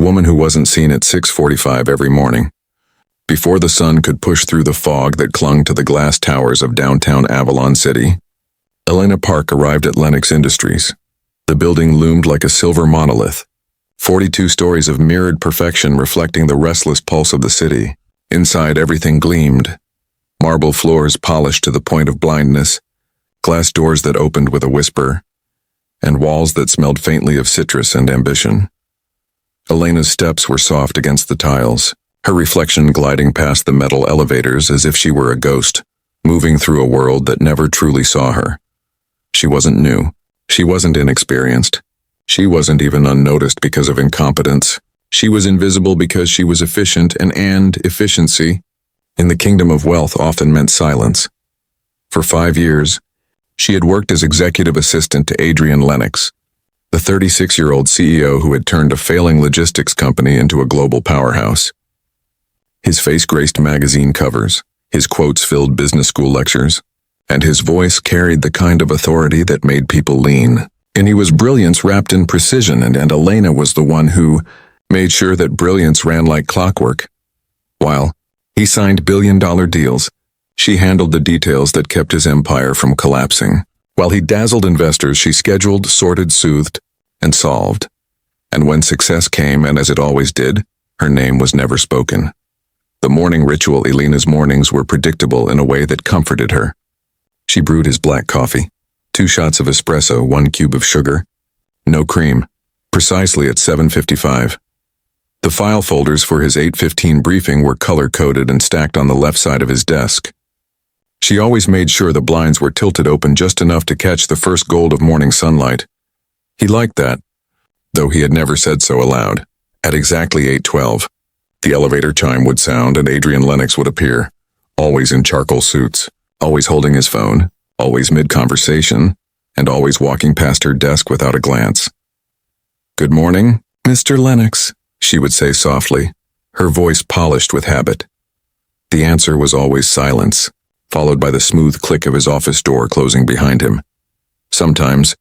woman who wasn't seen at 6:45 every morning. Before the sun could push through the fog that clung to the glass towers of downtown Avalon City, Elena Park arrived at Lennox Industries. The building loomed like a silver monolith, 42 stories of mirrored perfection reflecting the restless pulse of the city. Inside, everything gleamed. Marble floors polished to the point of blindness, glass doors that opened with a whisper, and walls that smelled faintly of citrus and ambition. Elena's steps were soft against the tiles, her reflection gliding past the metal elevators as if she were a ghost, moving through a world that never truly saw her. She wasn't new. She wasn't inexperienced. She wasn't even unnoticed because of incompetence. She was invisible because she was efficient, and efficiency in the kingdom of wealth often meant silence. For 5 years, she had worked as executive assistant to Adrian Lennox, the 36-year-old CEO who had turned a failing logistics company into a global powerhouse. His face graced magazine covers, his quotes filled business school lectures, and his voice carried the kind of authority that made people lean. And he was brilliance wrapped in precision, and Elena was the one who made sure that brilliance ran like clockwork. While he signed billion-dollar deals, she handled the details that kept his empire from collapsing. While he dazzled investors, she scheduled, sorted, soothed, and solved. And when success came, and as it always did, her name was never spoken. The morning ritual. Elena's mornings were predictable in a way that comforted her. She brewed his black coffee, 2 shots of espresso, 1 cube of sugar, no cream, precisely at 7:55. The file folders for his 8:15 briefing were color-coded and stacked on the left side of his desk. She always made sure the blinds were tilted open just enough to catch the first gold of morning sunlight. He liked that, though he had never said so aloud. At exactly 8:12, the elevator chime would sound and Adrian Lennox would appear, always in charcoal suits, always holding his phone, always mid-conversation, and always walking past her desk without a glance. "Good morning, Mr. Lennox," she would say softly, her voice polished with habit. The answer was always silence, followed by the smooth click of his office door closing behind him. Sometimes,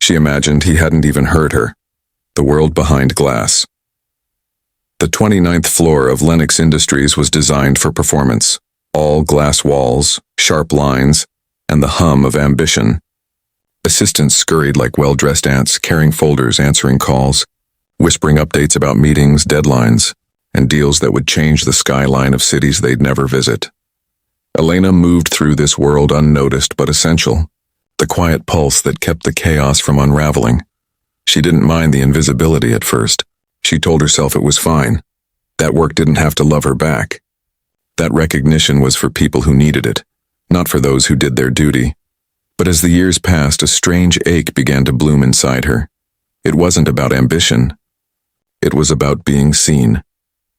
she imagined he hadn't even heard her. The world behind glass. The 29th floor of Lennox Industries was designed for performance. All glass walls, sharp lines, and the hum of ambition. Assistants scurried like well-dressed ants, carrying folders, answering calls, whispering updates about meetings, deadlines, and deals that would change the skyline of cities they'd never visit. Elena moved through this world unnoticed but essential, the quiet pulse that kept the chaos from unraveling. She didn't mind the invisibility at first. She told herself it was fine. That work didn't have to love her back. That recognition was for people who needed it, not for those who did their duty. But as the years passed, a strange ache began to bloom inside her. It wasn't about ambition. It was about being seen.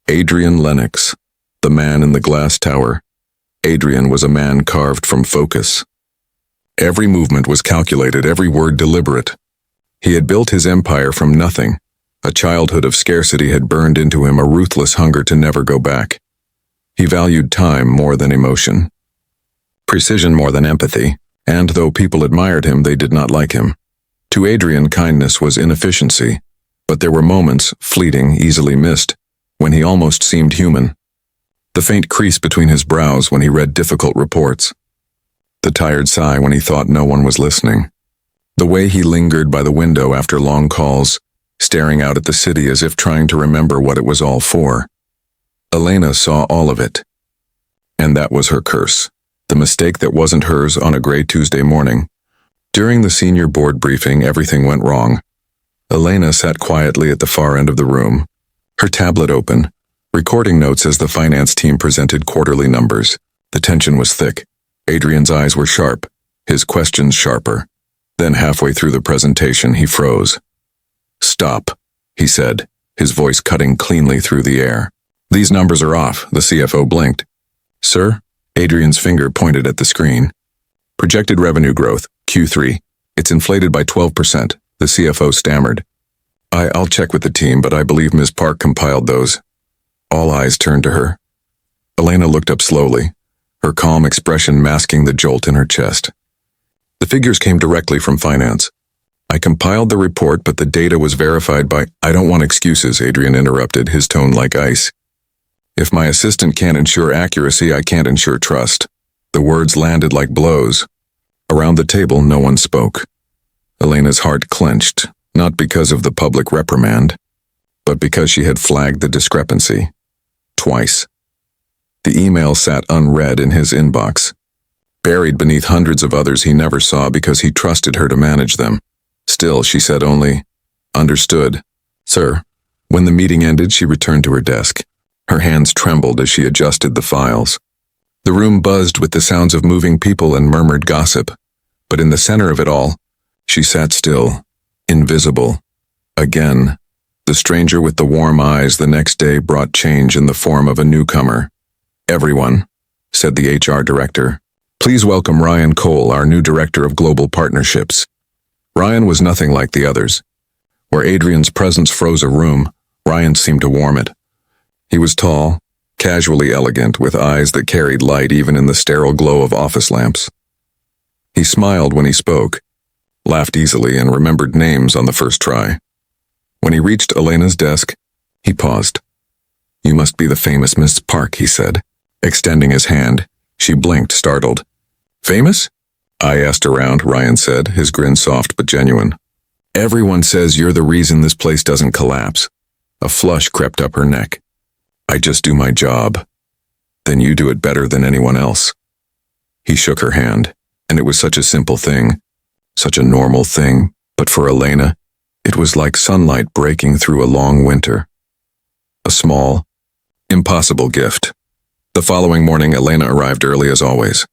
Adrian Lennox, the man in the glass tower. Adrian was a man carved from focus. Every movement was calculated, every word deliberate. He had built his empire from nothing. A childhood of scarcity had burned into him, a ruthless hunger to never go back. He valued time more than emotion, precision more than empathy, and though people admired him, they did not like him. To Adrian, kindness was inefficiency, but there were moments, fleeting, easily missed, when he almost seemed human. The faint crease between his brows when he read difficult reports. The tired sigh when he thought no one was listening. The way he lingered by the window after long calls, staring out at the city as if trying to remember what it was all for. Elena saw all of it. And that was her curse, the mistake that wasn't hers on a gray Tuesday morning. During the senior board briefing, everything went wrong. Elena sat quietly at the far end of the room, her tablet open, recording notes as the finance team presented quarterly numbers. The tension was thick. Adrian's eyes were sharp, his questions sharper. Then halfway through the presentation, he froze. "Stop," he said, his voice cutting cleanly through the air. "These numbers are off," the CFO blinked. "Sir?" Adrian's finger pointed at the screen. "Projected revenue growth, Q3. It's inflated by 12%, the CFO stammered. I'll check with the team, but I believe Ms. Park compiled those." All eyes turned to her. Elena looked up slowly, her calm expression masking the jolt in her chest. The figures came directly from finance. I compiled the report, but the data was verified by— I don't want excuses, Adrian interrupted, his tone like ice. If my assistant can't ensure accuracy, I can't ensure trust. The words landed like blows. Around the table, no one spoke. Elena's heart clenched, not because of the public reprimand, but because she had flagged the discrepancy. Twice. The email sat unread in his inbox, buried beneath hundreds of others he never saw because he trusted her to manage them. Still, she said only, "Understood, sir." When the meeting ended, she returned to her desk. Her hands trembled as she adjusted the files. The room buzzed with the sounds of moving people and murmured gossip, but in the center of it all, she sat still, invisible. Again, the stranger with the warm eyes the next day brought change in the form of a newcomer. "Everyone," said the HR director, "please welcome Ryan Cole, our new director of global partnerships." Ryan was nothing like the others. Where Adrian's presence froze a room, Ryan seemed to warm it. He was tall, casually elegant, with eyes that carried light even in the sterile glow of office lamps. He smiled when he spoke, laughed easily, and remembered names on the first try. When he reached Elena's desk, he paused. "You must be the famous Miss Park," he said, extending his hand. She blinked, startled. "Famous?" "I asked around," Ryan said, his grin soft but genuine. "Everyone says you're the reason this place doesn't collapse." A flush crept up her neck. "I just do my job." "Then you do it better than anyone else." He shook her hand, and it was such a simple thing, such a normal thing, but for Elena, it was like sunlight breaking through a long winter. A small, impossible gift. The following morning, Elena arrived early as always.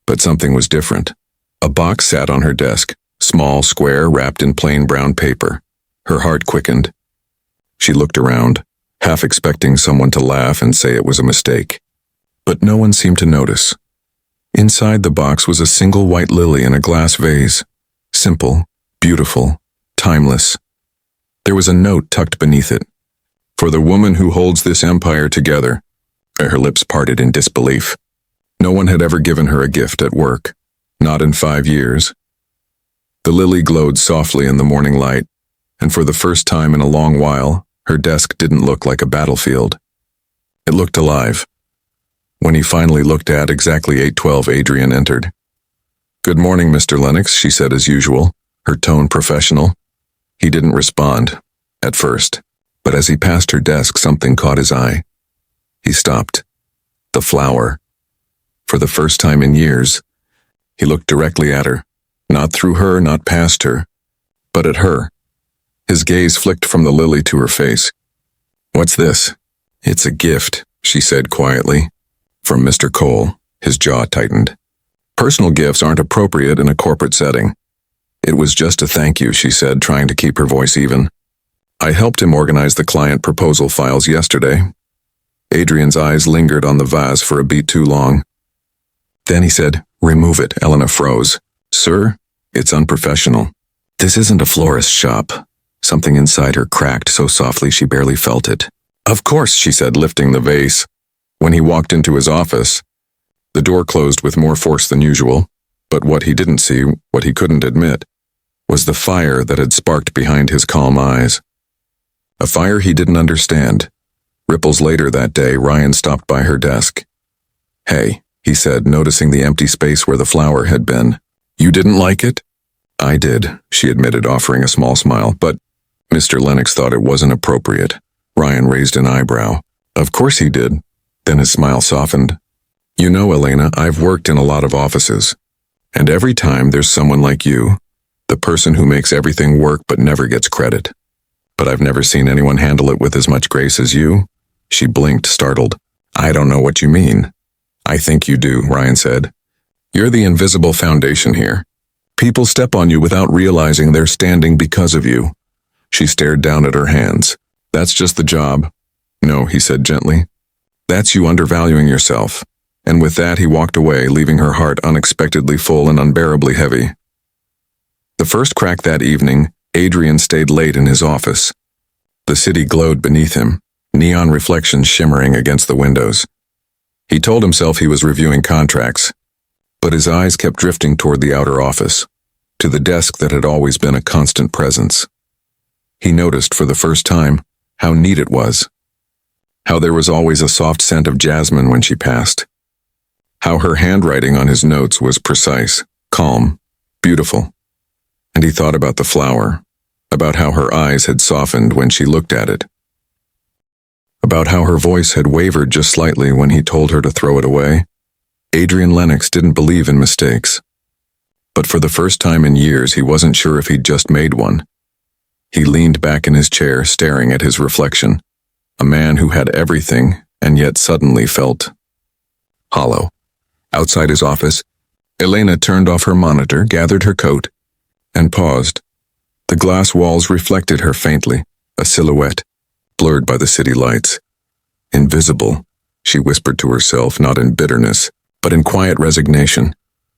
But something was different. A box sat on her desk, small, square, wrapped in plain brown paper. Her heart quickened. She looked around, half expecting someone to laugh and say it was a mistake. But no one seemed to notice. Inside the box was a single white lily in a glass vase. Simple, beautiful, timeless. There was a note tucked beneath it. "For the woman who holds this empire together." Her lips parted in disbelief. No one had ever given her a gift at work. Not in 5 years. The lily glowed softly in the morning light, and for the first time in a long while, her desk didn't look like a battlefield. It looked alive. When he finally looked at exactly 8:12, Adrian entered. "Good morning, Mr. Lennox," she said as usual, her tone professional. He didn't respond, at first, but as he passed her desk, something caught his eye. He stopped. The flower. For the first time in years, he looked directly at her, not through her, not past her, but at her. His gaze flicked from the lily to her face. "What's this?" "It's a gift," she said quietly. "From Mr. Cole." His jaw tightened. "Personal gifts aren't appropriate in a corporate setting." "It was just a thank you," she said, trying to keep her voice even. "I helped him organize the client proposal files yesterday." Adrian's eyes lingered on the vase for a beat too long. Then he said, "Remove it." Elena froze. "Sir, it's unprofessional. This isn't a florist's shop." Something inside her cracked so softly she barely felt it. "Of course," she said, lifting the vase. When he walked into his office, the door closed with more force than usual, but what he didn't see, what he couldn't admit, was the fire that had sparked behind his calm eyes. A fire he didn't understand. Ripples later that day, Ryan stopped by her desk. "Hey," he said, noticing the empty space where the flower had been. "You didn't like it?" "I did," she admitted, offering a small smile, "but Mr. Lennox thought it wasn't appropriate." Ryan raised an eyebrow. "Of course he did." Then his smile softened. "You know, Elena, I've worked in a lot of offices, and every time there's someone like you, the person who makes everything work but never gets credit. But I've never seen anyone handle it with as much grace as you." She blinked, startled. "I don't know what you mean." "I think you do," Ryan said. "You're the invisible foundation here. People step on you without realizing they're standing because of you." She stared down at her hands. "That's just the job." "No," he said gently. "That's you undervaluing yourself." And with that, he walked away, leaving her heart unexpectedly full and unbearably heavy. The first crack that evening, Adrian stayed late in his office. The city glowed beneath him, neon reflections shimmering against the windows. He told himself he was reviewing contracts, but his eyes kept drifting toward the outer office. to the desk that had always been a constant presence. He noticed for the first time how neat it was, how there was always a soft scent of jasmine when she passed, how her handwriting on his notes was precise, calm, beautiful. And he thought about the flower, about how her eyes had softened when she looked at it, about how her voice had wavered just slightly when he told her to throw it away. Adrian Lennox didn't believe in mistakes. But for the first time in years, he wasn't sure if he'd just made one. He leaned back in his chair, staring at his reflection, a man who had everything and yet suddenly felt hollow. Outside his office, Elena turned off her monitor, gathered her coat, and paused. The glass walls reflected her faintly, a silhouette, blurred by the city lights. Invisible, she whispered to herself, not in bitterness, but in quiet resignation.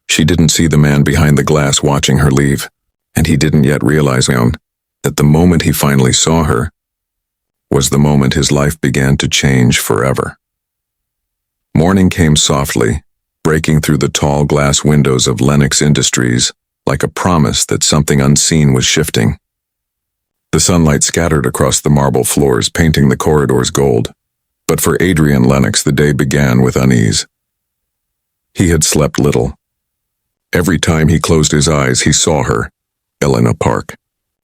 She didn't see the man behind the glass watching her leave, and he didn't yet realize that the moment he finally saw her was the moment his life began to change forever. Morning came softly, breaking through the tall glass windows of Lennox Industries like a promise that something unseen was shifting. The sunlight scattered across the marble floors, painting the corridors gold. But for Adrian Lennox, the day began with unease. He had slept little. Every time he closed his eyes, he saw her, Elena Park,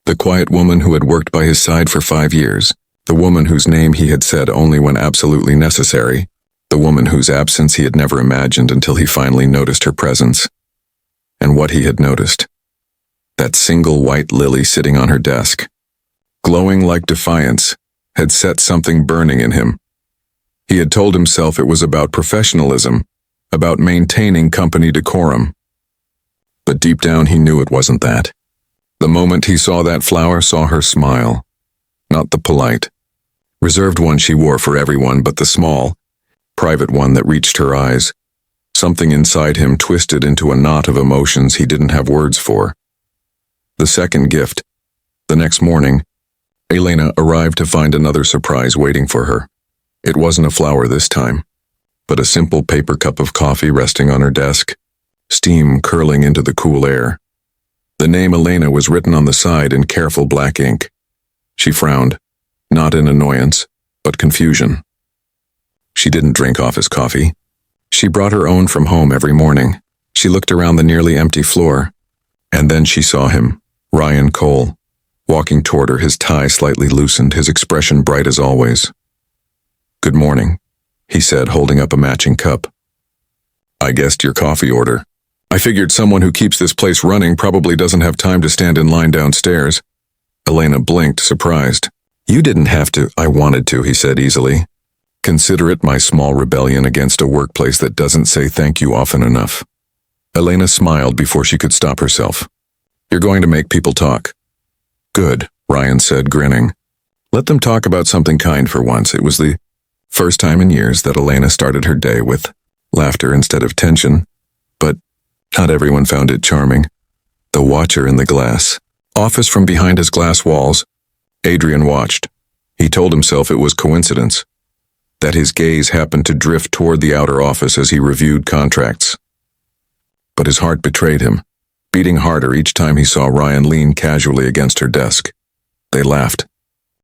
the quiet woman who had worked by his side for 5 years, the woman whose name he had said only when absolutely necessary, the woman whose absence he had never imagined until he finally noticed her presence. And what he had noticed. That single white lily sitting on her desk, glowing like defiance, had set something burning in him. He had told himself it was about professionalism, about maintaining company decorum. But deep down he knew it wasn't that. The moment he saw that flower, saw her smile. Not the polite, reserved one she wore for everyone, but the small, private one that reached her eyes. Something inside him twisted into a knot of emotions he didn't have words for. The second gift. The next morning, Elena arrived to find another surprise waiting for her. It wasn't a flower this time, but a simple paper cup of coffee resting on her desk, steam curling into the cool air. The name Elena was written on the side in careful black ink. She frowned, not in annoyance, but confusion. She didn't drink office coffee. She brought her own from home every morning. She looked around the nearly empty floor, and then she saw him, Ryan Cole, walking toward her, his tie slightly loosened, his expression bright as always. "Good morning," he said, holding up a matching cup. "I guessed your coffee order. I figured someone who keeps this place running probably doesn't have time to stand in line downstairs." Elena blinked, surprised. "You didn't have to." "I wanted to," he said easily. "Consider it my small rebellion against a workplace that doesn't say thank you often enough." Elena smiled before she could stop herself. "You're going to make people talk." "Good," Ryan said, grinning. "Let them talk about something kind for once." It was the first time in years that Elena started her day with laughter instead of tension, but not everyone found it charming. The watcher in the glass office from behind his glass walls. Adrian watched. He told himself it was coincidence, that his gaze happened to drift toward the outer office as he reviewed contracts. But his heart betrayed him, beating harder each time he saw Ryan lean casually against her desk. They laughed.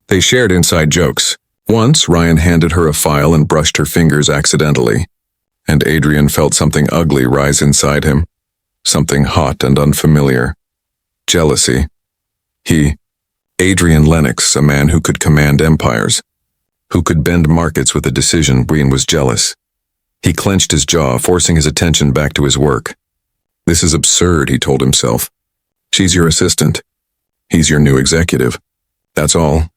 They shared inside jokes. Once, Ryan handed her a file and brushed her fingers accidentally, and Adrian felt something ugly rise inside him, something hot and unfamiliar. Jealousy. Adrian Lennox, a man who could command empires, who could bend markets with a decision, Brian was jealous. He clenched his jaw, forcing his attention back to his work. "This is absurd," he told himself. "She's your assistant. He's your new executive. That's all."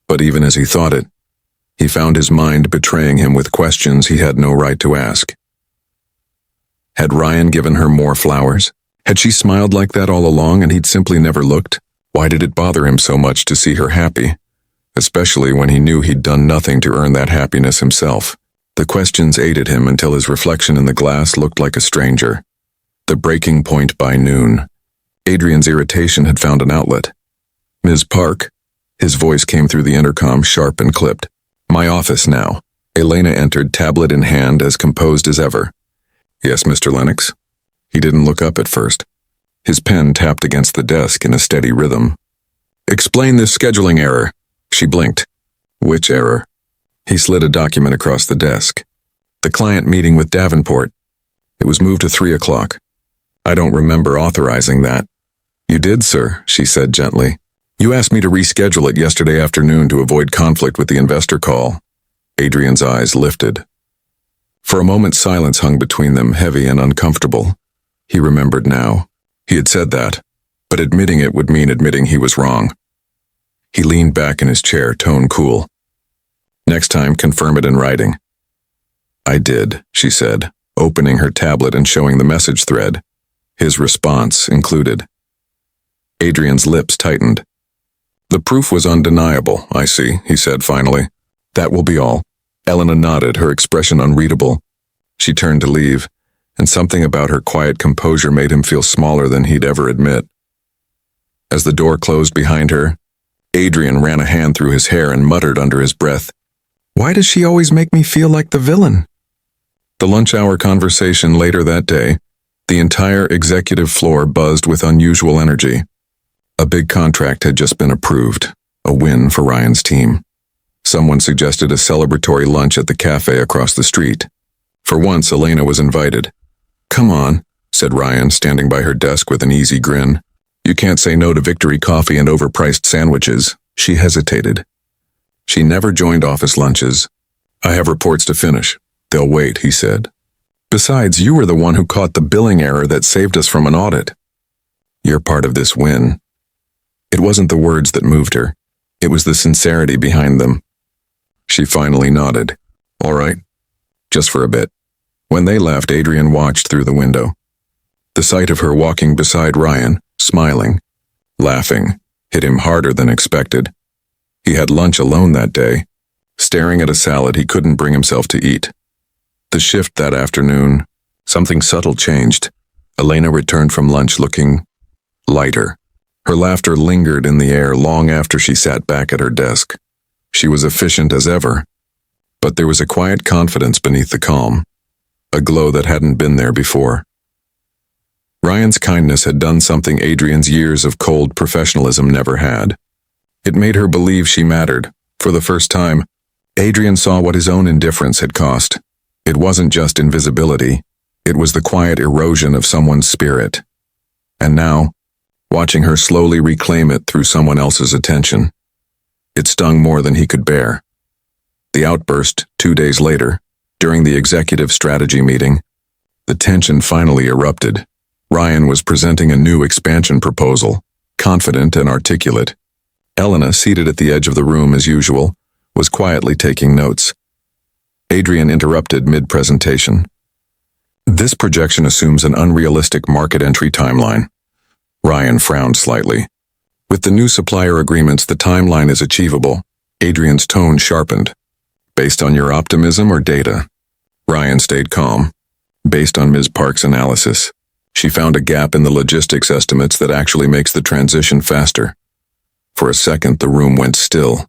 But even as he thought it, he found his mind betraying him with questions he had no right to ask. Had Ryan given her more flowers? Had she smiled like that all along and he'd simply never looked? Why did it bother him so much to see her happy, especially when he knew he'd done nothing to earn that happiness himself? The questions aided him until his reflection in the glass looked like a stranger. The breaking point by noon. Adrian's irritation had found an outlet. "Ms. Park," his voice came through the intercom, sharp and clipped. "My office now." Elena entered, tablet in hand, as composed as ever. "Yes, Mr. Lennox." He didn't look up at first. His pen tapped against the desk in a steady rhythm. "Explain this scheduling error." She blinked. "Which error?" He slid a document across the desk. "The client meeting with Davenport. It was moved to 3 o'clock. I don't remember authorizing that." "You did, sir," she said gently. "You asked me to reschedule it yesterday afternoon to avoid conflict with the investor call." Adrian's eyes lifted. For a moment silence hung between them, heavy and uncomfortable. He remembered now. He had said that, but admitting it would mean admitting he was wrong. He leaned back in his chair, tone cool. "Next time, confirm it in writing." "I did," she said, opening her tablet and showing the message thread. His response included. Adrian's lips tightened. "The proof was undeniable, I see," he said finally. "That will be all." Elena nodded, her expression unreadable. She turned to leave, and something about her quiet composure made him feel smaller than he'd ever admit. As the door closed behind her, Adrian ran a hand through his hair and muttered under his breath, "Why does she always make me feel like the villain?" The lunch-hour conversation later that day, the entire executive floor buzzed with unusual energy. A big contract had just been approved, a win for Ryan's team. Someone suggested a celebratory lunch at the cafe across the street. For once, Elena was invited. "Come on," said Ryan, standing by her desk with an easy grin. "You can't say no to victory coffee and overpriced sandwiches." She hesitated. She never joined office lunches. "I have reports to finish. They'll wait," he said. "Besides, you were the one who caught the billing error that saved us from an audit. You're part of this win." It wasn't the words that moved her. It was the sincerity behind them. She finally nodded. "All right. Just for a bit." When they left, Adrian watched through the window. The sight of her walking beside Ryan, smiling, laughing, hit him harder than expected. He had lunch alone that day, staring at a salad he couldn't bring himself to eat. The shift that afternoon, something subtle changed. Elena returned from lunch looking lighter. Her laughter lingered in the air long after she sat back at her desk. She was efficient as ever, but there was a quiet confidence beneath the calm, a glow that hadn't been there before. Ryan's kindness had done something Adrian's years of cold professionalism never had. It made her believe she mattered. For the first time, Adrian saw what his own indifference had cost. It wasn't just invisibility, it was the quiet erosion of someone's spirit. And now, watching her slowly reclaim it through someone else's attention, it stung more than he could bear. The outburst, 2 days later, during the executive strategy meeting, the tension finally erupted. Ryan was presenting a new expansion proposal, confident and articulate. Elena, seated at the edge of the room as usual, was quietly taking notes. Adrian interrupted mid-presentation. "This projection assumes an unrealistic market entry timeline." Ryan frowned slightly. "With the new supplier agreements, the timeline is achievable." Adrian's tone sharpened. "Based on your optimism or data?" Ryan stayed calm. "Based on Ms. Park's analysis. She found a gap in the logistics estimates that actually makes the transition faster." For a second, the room went still.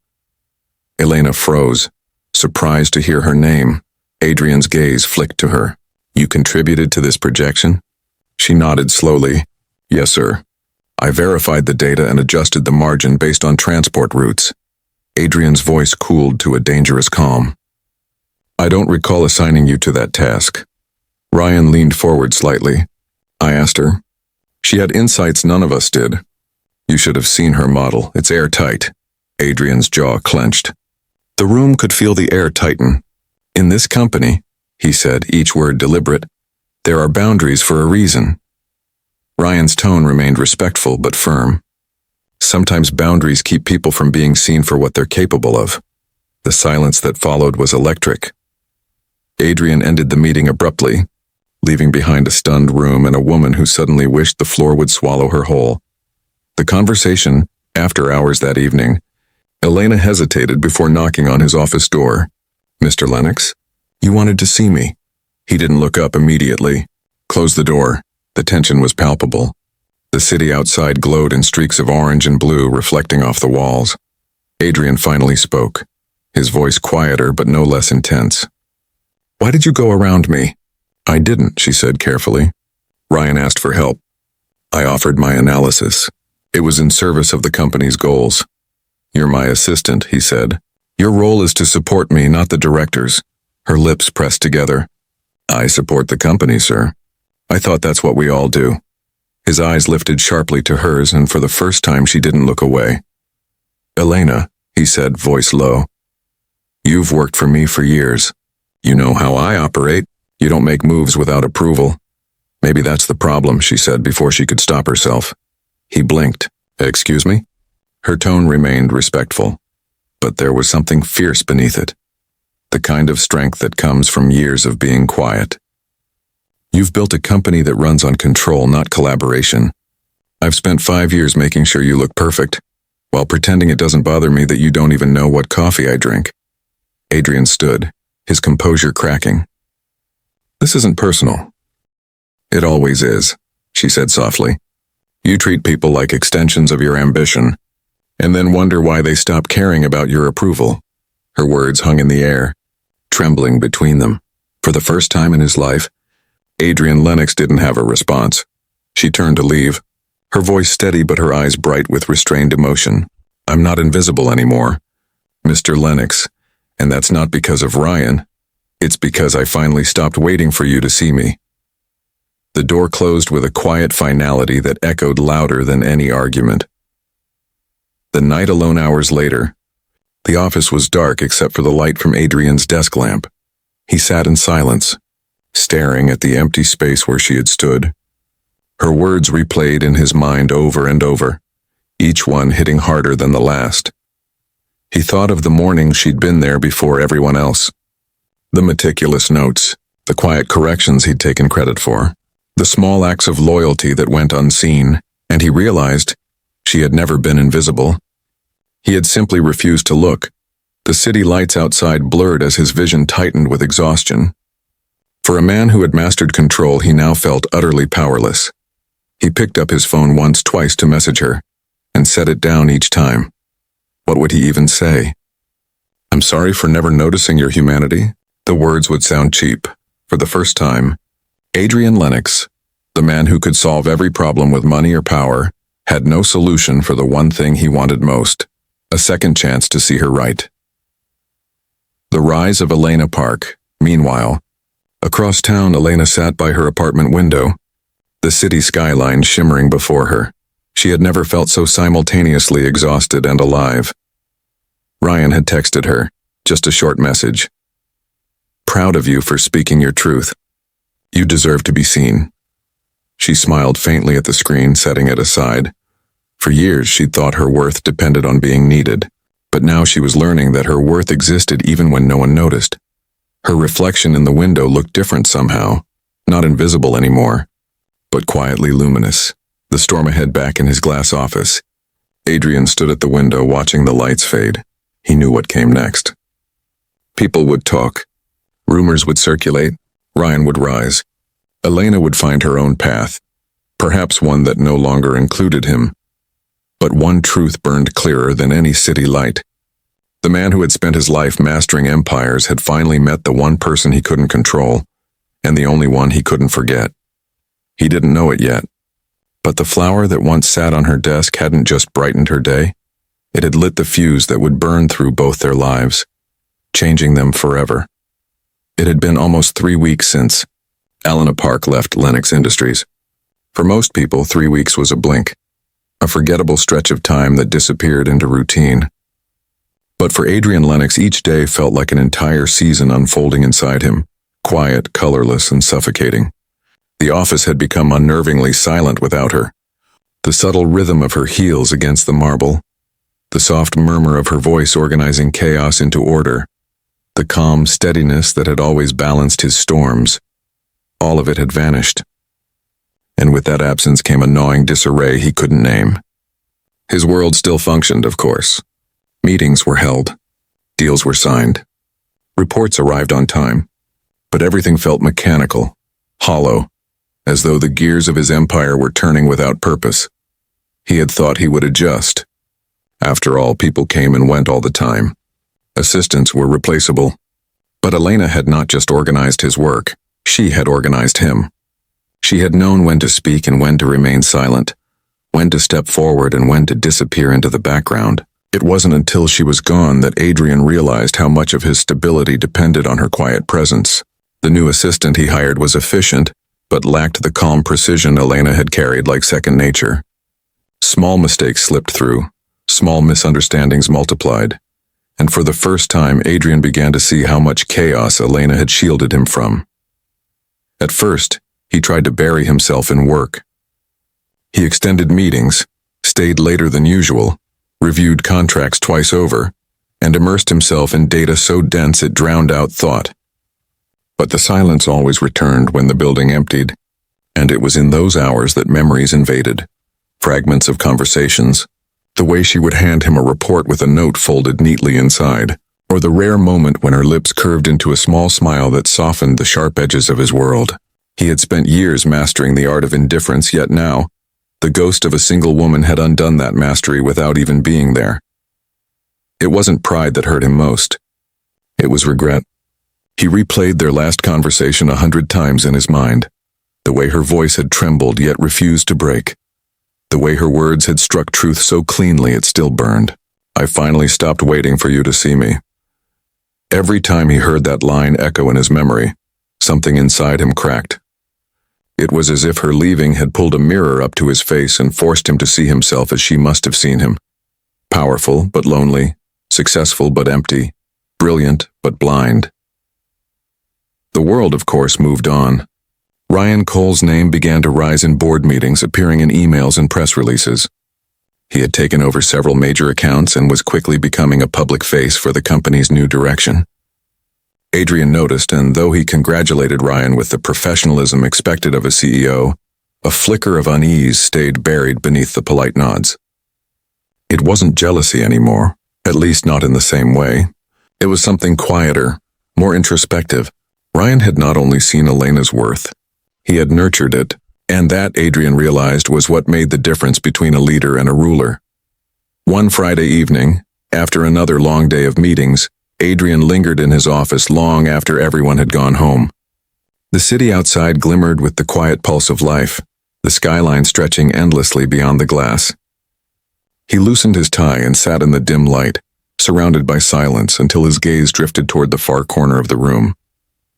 Elena froze, surprised to hear her name. Adrian's gaze flicked to her. "You contributed to this projection?" She nodded slowly. "Yes, sir. I verified the data and adjusted the margin based on transport routes." Adrian's voice cooled to a dangerous calm. "I don't recall assigning you to that task." Ryan leaned forward slightly. "I asked her. She had insights none of us did. You should have seen her model. It's airtight." Adrian's jaw clenched. The room could feel the air tighten. "In this company," he said, each word deliberate, "there are boundaries for a reason." Ryan's tone remained respectful but firm. Sometimes boundaries keep people from being seen for what they're capable of. The silence that followed was electric. Adrian ended the meeting abruptly, leaving behind a stunned room and a woman who suddenly wished the floor would swallow her whole. The conversation, after hours that evening, Elena hesitated before knocking on his office door. "Mr. Lennox, you wanted to see me." He didn't look up immediately. "Close the door." The tension was palpable. The city outside glowed in streaks of orange and blue reflecting off the walls. Adrian finally spoke, his voice quieter but no less intense. "Why did you go around me?" "I didn't," she said carefully. "Ryan asked for help. I offered my analysis. It was in service of the company's goals. You're my assistant, he said. Your role is to support me, not the director's. Her lips pressed together. I support the company, sir. I thought that's what we all do. His eyes lifted sharply to hers, and for the first time she didn't look away. Elena, he said, voice low. You've worked for me for years. You know how I operate. You don't make moves without approval. Maybe that's the problem, she said before she could stop herself. He blinked. Excuse me? Her tone remained respectful, but there was something fierce beneath it. The kind of strength that comes from years of being quiet. You've built a company that runs on control, not collaboration. I've spent 5 years making sure you look perfect, while pretending it doesn't bother me that you don't even know what coffee I drink. Adrian stood, his composure cracking. This isn't personal. It always is, she said softly. You treat people like extensions of your ambition, and then wonder why they stop caring about your approval. Her words hung in the air, trembling between them. For the first time in his life, Adrian Lennox didn't have a response. She turned to leave, her voice steady but her eyes bright with restrained emotion. I'm not invisible anymore, Mr. Lennox, and that's not because of Ryan. It's because I finally stopped waiting for you to see me. The door closed with a quiet finality that echoed louder than any argument. The night alone hours later, the office was dark except for the light from Adrian's desk lamp. He sat in silence, staring at the empty space where she had stood. Her words replayed in his mind over and over, each one hitting harder than the last. He thought of the morning she'd been there before everyone else. The meticulous notes, the quiet corrections he'd taken credit for, the small acts of loyalty that went unseen, and he realized she had never been invisible. He had simply refused to look. The city lights outside blurred as his vision tightened with exhaustion. For a man who had mastered control, he now felt utterly powerless. He picked up his phone once, twice to message her, and set it down each time. What would he even say? I'm sorry for never noticing your humanity. The words would sound cheap. For the first time, Adrian Lennox, the man who could solve every problem with money or power, had no solution for the one thing he wanted most, a second chance to see her right. The rise of Elena Park. Meanwhile, across town, Elena sat by her apartment window, the city skyline shimmering before her. She had never felt so simultaneously exhausted and alive. Ryan had texted her, just a short message. Proud of you for speaking your truth. You deserve to be seen. She smiled faintly at the screen, setting it aside. For years, she'd thought her worth depended on being needed, but now she was learning that her worth existed even when no one noticed. Her reflection in the window looked different somehow, not invisible anymore, but quietly luminous. The storm ahead back in his glass office. Adrian stood at the window watching the lights fade. He knew what came next. People would talk. Rumors would circulate. Ryan would rise. Elena would find her own path, perhaps one that no longer included him. But one truth burned clearer than any city light. The man who had spent his life mastering empires had finally met the one person he couldn't control, and the only one he couldn't forget. He didn't know it yet, but the flower that once sat on her desk hadn't just brightened her day. It had lit the fuse that would burn through both their lives, changing them forever. It had been almost 3 weeks since Elena Park left Lennox Industries. For most people, 3 weeks was a blink, a forgettable stretch of time that disappeared into routine. But for Adrian Lennox, each day felt like an entire season unfolding inside him, quiet, colorless, and suffocating. The office had become unnervingly silent without her. The subtle rhythm of her heels against the marble, the soft murmur of her voice organizing chaos into order, the calm steadiness that had always balanced his storms, all of it had vanished. And with that absence came a gnawing disarray he couldn't name. His world still functioned, of course. Meetings were held. Deals were signed. Reports arrived on time. But everything felt mechanical, hollow, as though the gears of his empire were turning without purpose. He had thought he would adjust. After all, people came and went all the time. Assistants were replaceable. But Elena had not just organized his work, she had organized him. She had known when to speak and when to remain silent, when to step forward and when to disappear into the background. It wasn't until she was gone that Adrian realized how much of his stability depended on her quiet presence. The new assistant he hired was efficient, but lacked the calm precision Elena had carried like second nature. Small mistakes slipped through, small misunderstandings multiplied, and for the first time Adrian began to see how much chaos Elena had shielded him from. At first, he tried to bury himself in work. He extended meetings, stayed later than usual, reviewed contracts twice over, and immersed himself in data so dense it drowned out thought. But the silence always returned when the building emptied, and it was in those hours that memories invaded. Fragments of conversations, the way she would hand him a report with a note folded neatly inside, or the rare moment when her lips curved into a small smile that softened the sharp edges of his world. He had spent years mastering the art of indifference, yet now, the ghost of a single woman had undone that mastery without even being there. It wasn't pride that hurt him most. It was regret. He replayed their last conversation 100 times in his mind. The way her voice had trembled yet refused to break. The way her words had struck truth so cleanly it still burned. I finally stopped waiting for you to see me. Every time he heard that line echo in his memory, something inside him cracked. It was as if her leaving had pulled a mirror up to his face and forced him to see himself as she must have seen him. Powerful but lonely, successful but empty, brilliant but blind. The world, of course, moved on. Ryan Cole's name began to rise in board meetings, appearing in emails and press releases. He had taken over several major accounts and was quickly becoming a public face for the company's new direction. Adrian noticed, and though he congratulated Ryan with the professionalism expected of a CEO, a flicker of unease stayed buried beneath the polite nods. It wasn't jealousy anymore, at least not in the same way. It was something quieter, more introspective. Ryan had not only seen Elena's worth, he had nurtured it, and that, Adrian realized, was what made the difference between a leader and a ruler. One Friday evening, after another long day of meetings, Adrian lingered in his office long after everyone had gone home. The city outside glimmered with the quiet pulse of life, the skyline stretching endlessly beyond the glass. He loosened his tie and sat in the dim light, surrounded by silence until his gaze drifted toward the far corner of the room,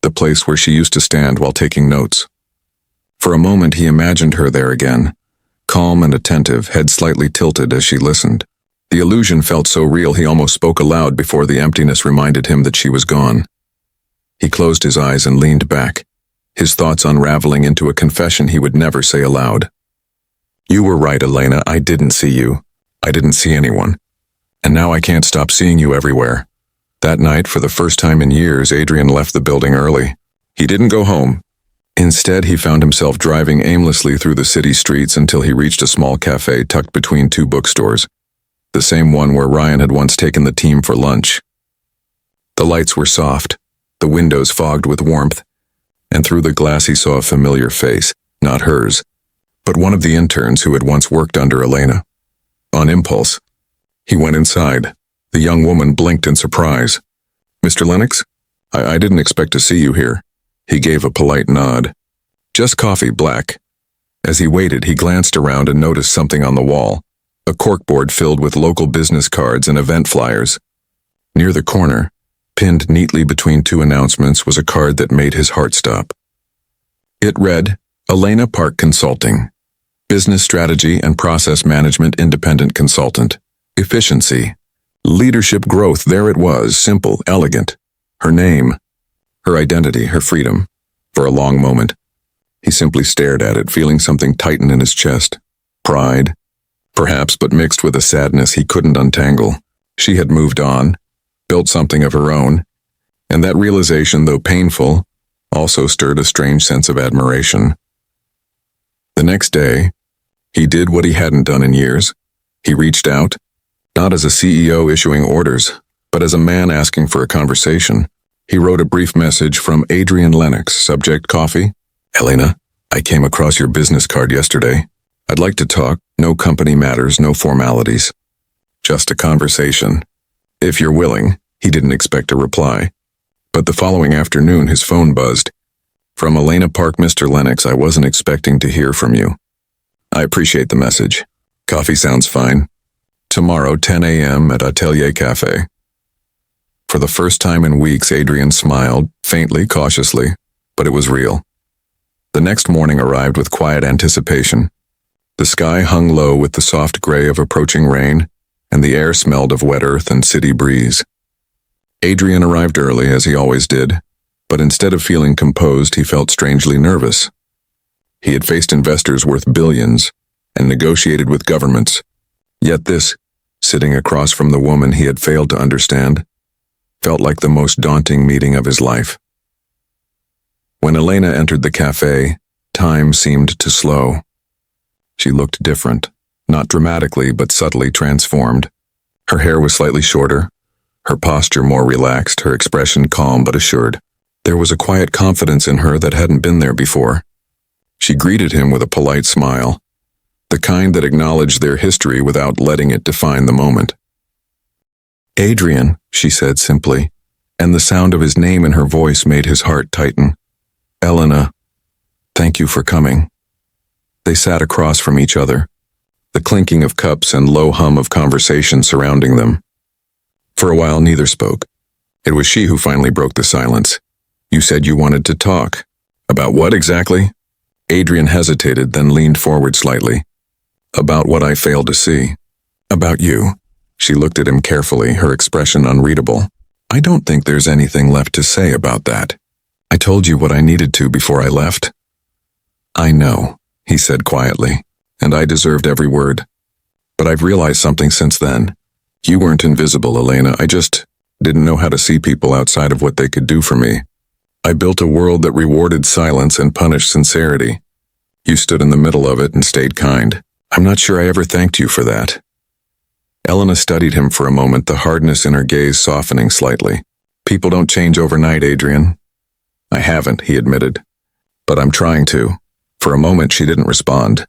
the place where she used to stand while taking notes. For a moment he imagined her there again, calm and attentive, head slightly tilted as she listened. The illusion felt so real he almost spoke aloud before the emptiness reminded him that she was gone. He closed his eyes and leaned back, his thoughts unraveling into a confession he would never say aloud. You were right, Elena, I didn't see you. I didn't see anyone. And now I can't stop seeing you everywhere. That night, for the first time in years, Adrian left the building early. He didn't go home. Instead, he found himself driving aimlessly through the city streets until he reached a small cafe tucked between two bookstores, the same one where Ryan had once taken the team for lunch. The lights were soft, the windows fogged with warmth, and through the glass he saw a familiar face, not hers, but one of the interns who had once worked under Elena. On impulse, he went inside. The young woman blinked in surprise. Mr. Lennox? I didn't expect to see you here. He gave a polite nod. Just coffee, black. As he waited, he glanced around and noticed something on the wall, a corkboard filled with local business cards and event flyers. Near the corner, pinned neatly between two announcements, was a card that made his heart stop. It read, Elena Park Consulting, Business Strategy and Process Management Independent Consultant, Efficiency, Leadership Growth. There it was, simple, elegant. Her name, her identity, her freedom. For a long moment, he simply stared at it, feeling something tighten in his chest. Pride, perhaps, but mixed with a sadness he couldn't untangle. She had moved on, built something of her own, and that realization, though painful, also stirred a strange sense of admiration. The next day, he did what he hadn't done in years. He reached out, not as a CEO issuing orders, but as a man asking for a conversation. He wrote a brief message from Adrian Lennox, subject coffee. Elena, I came across your business card yesterday. I'd like to talk. No company matters, no formalities. Just a conversation. If you're willing. He didn't expect a reply. But the following afternoon his phone buzzed. From Elena Park, Mr. Lennox, I wasn't expecting to hear from you. I appreciate the message. Coffee sounds fine. Tomorrow, 10 a.m. at Atelier Cafe. For the first time in weeks, Adrian smiled, faintly, cautiously, but it was real. The next morning arrived with quiet anticipation. The sky hung low with the soft gray of approaching rain, and the air smelled of wet earth and city breeze. Adrian arrived early, as he always did, but instead of feeling composed, he felt strangely nervous. He had faced investors worth billions and negotiated with governments. Yet this, sitting across from the woman he had failed to understand, felt like the most daunting meeting of his life. When Elena entered the cafe, time seemed to slow. She looked different, not dramatically but subtly transformed. Her hair was slightly shorter, her posture more relaxed, her expression calm but assured. There was a quiet confidence in her that hadn't been there before. She greeted him with a polite smile, the kind that acknowledged their history without letting it define the moment. "Adrian," she said simply, and the sound of his name in her voice made his heart tighten. "Elena, thank you for coming." They sat across from each other, the clinking of cups and low hum of conversation surrounding them. For a while, neither spoke. It was she who finally broke the silence. "You said you wanted to talk. About what exactly?" Adrian hesitated, then leaned forward slightly. "About what I failed to see. About you." She looked at him carefully, her expression unreadable. "I don't think there's anything left to say about that. I told you what I needed to before I left." "I know," he said quietly, "and I deserved every word. But I've realized something since then. You weren't invisible, Elena. I just didn't know how to see people outside of what they could do for me. I built a world that rewarded silence and punished sincerity. You stood in the middle of it and stayed kind. I'm not sure I ever thanked you for that." Elena studied him for a moment, the hardness in her gaze softening slightly. "People don't change overnight, Adrian." "I haven't," he admitted. "But I'm trying to." For a moment she didn't respond.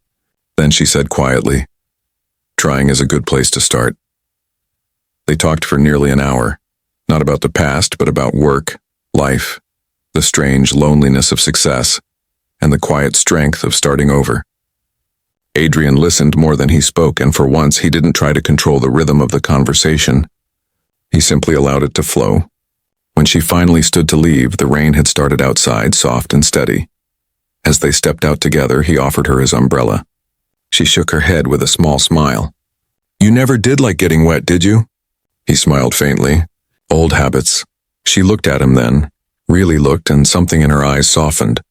Then she said quietly, "Trying is a good place to start." They talked for nearly an hour, not about the past, but about work, life, the strange loneliness of success, and the quiet strength of starting over. Adrian listened more than he spoke, and for once he didn't try to control the rhythm of the conversation. He simply allowed it to flow. When she finally stood to leave, the rain had started outside, soft and steady. As they stepped out together, he offered her his umbrella. She shook her head with a small smile. "You never did like getting wet, did you?" He smiled faintly. "Old habits." She looked at him then, really looked, and something in her eyes softened.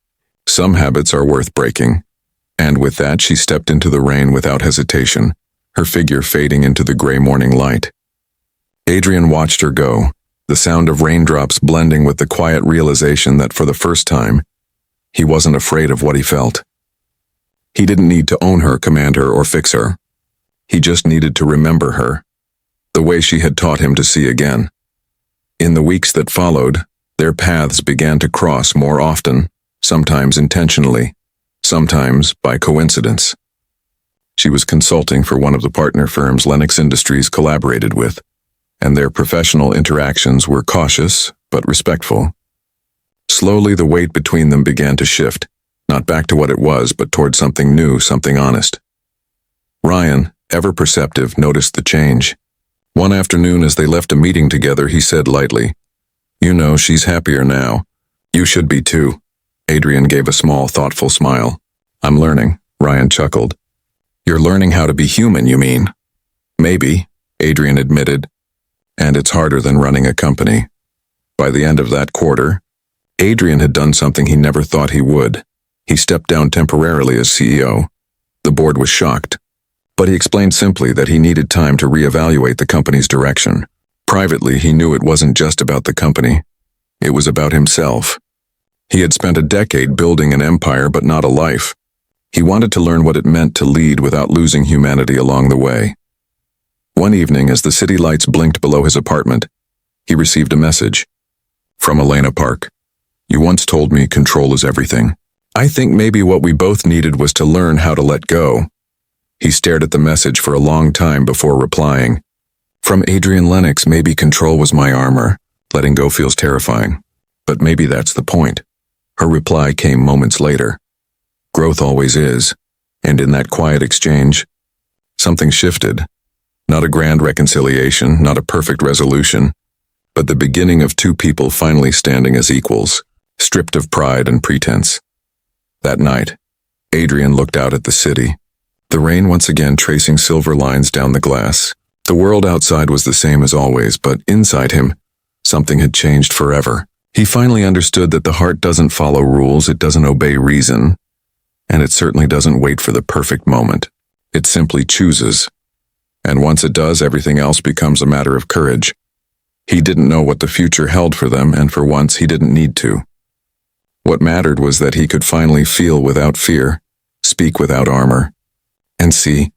Some habits are worth breaking. And with that, she stepped into the rain without hesitation, her figure fading into the gray morning light. Adrian watched her go, the sound of raindrops blending with the quiet realization that for the first time, he wasn't afraid of what he felt. He didn't need to own her, command her, or fix her. He just needed to remember her, the way she had taught him to see again. In the weeks that followed, their paths began to cross more often, sometimes intentionally, sometimes by coincidence. She was consulting for one of the partner firms Lennox Industries collaborated with, and their professional interactions were cautious but respectful. Slowly, the weight between them began to shift, not back to what it was, but toward something new, something honest. Ryan, ever perceptive, noticed the change. One afternoon, as they left a meeting together, he said lightly, "You know, she's happier now. You should be too." Adrian gave a small, thoughtful smile. "I'm learning," Ryan chuckled. "You're learning how to be human, you mean?" "Maybe," Adrian admitted. "And it's harder than running a company." By the end of that quarter, Adrian had done something he never thought he would. He stepped down temporarily as CEO. The board was shocked, but he explained simply that he needed time to reevaluate the company's direction. Privately, he knew it wasn't just about the company. It was about himself. He had spent a decade building an empire, but not a life. He wanted to learn what it meant to lead without losing humanity along the way. One evening, as the city lights blinked below his apartment, he received a message. From Elena Park. "You once told me control is everything. I think maybe what we both needed was to learn how to let go." He stared at the message for a long time before replying. "From Adrian Lennox, maybe control was my armor. Letting go feels terrifying. But maybe that's the point. Her reply came moments later. Growth always is, and in that quiet exchange, something shifted. Not a grand reconciliation, not a perfect resolution, but the beginning of two people finally standing as equals, stripped of pride and pretense. That night, Adrian looked out at the city, the rain once again tracing silver lines down the glass. The world outside was the same as always, but inside him, something had changed forever. He finally understood that the heart doesn't follow rules, it doesn't obey reason, and it certainly doesn't wait for the perfect moment. It simply chooses. And once it does, everything else becomes a matter of courage. He didn't know what the future held for them, and for once he didn't need to. What mattered was that he could finally feel without fear, speak without armor, and see,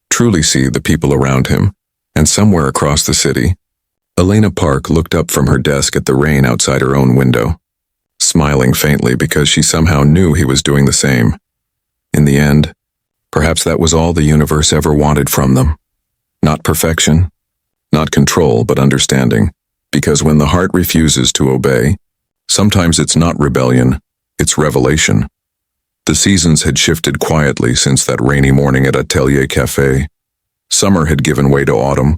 truly see the people around him. And somewhere across the city, Elena Park looked up from her desk at the rain outside her own window, smiling faintly because she somehow knew he was doing the same. In the end, perhaps that was all the universe ever wanted from them. Not perfection, not control, but understanding. Because when the heart refuses to obey, sometimes it's not rebellion, it's revelation. The seasons had shifted quietly since that rainy morning at Atelier Café. Summer had given way to autumn,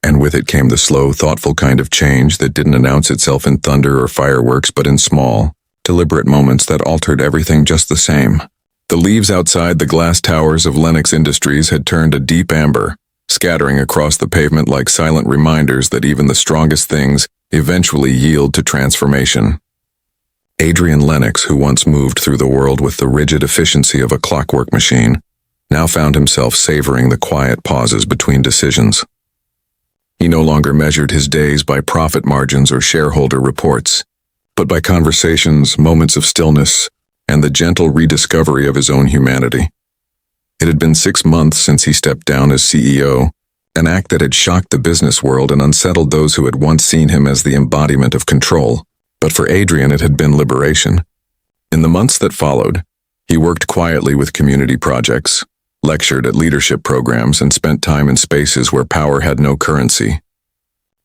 and with it came the slow, thoughtful kind of change that didn't announce itself in thunder or fireworks, but in small, deliberate moments that altered everything just the same. The leaves outside the glass towers of Lennox Industries had turned a deep amber, scattering across the pavement like silent reminders that even the strongest things eventually yield to transformation. Adrian Lennox, who once moved through the world with the rigid efficiency of a clockwork machine, now found himself savoring the quiet pauses between decisions. He no longer measured his days by profit margins or shareholder reports, but by conversations, moments of stillness, and the gentle rediscovery of his own humanity. It had been 6 months since he stepped down as CEO, an act that had shocked the business world and unsettled those who had once seen him as the embodiment of control. But for Adrian, it had been liberation. In the months that followed, he worked quietly with community projects, lectured at leadership programs, and spent time in spaces where power had no currency.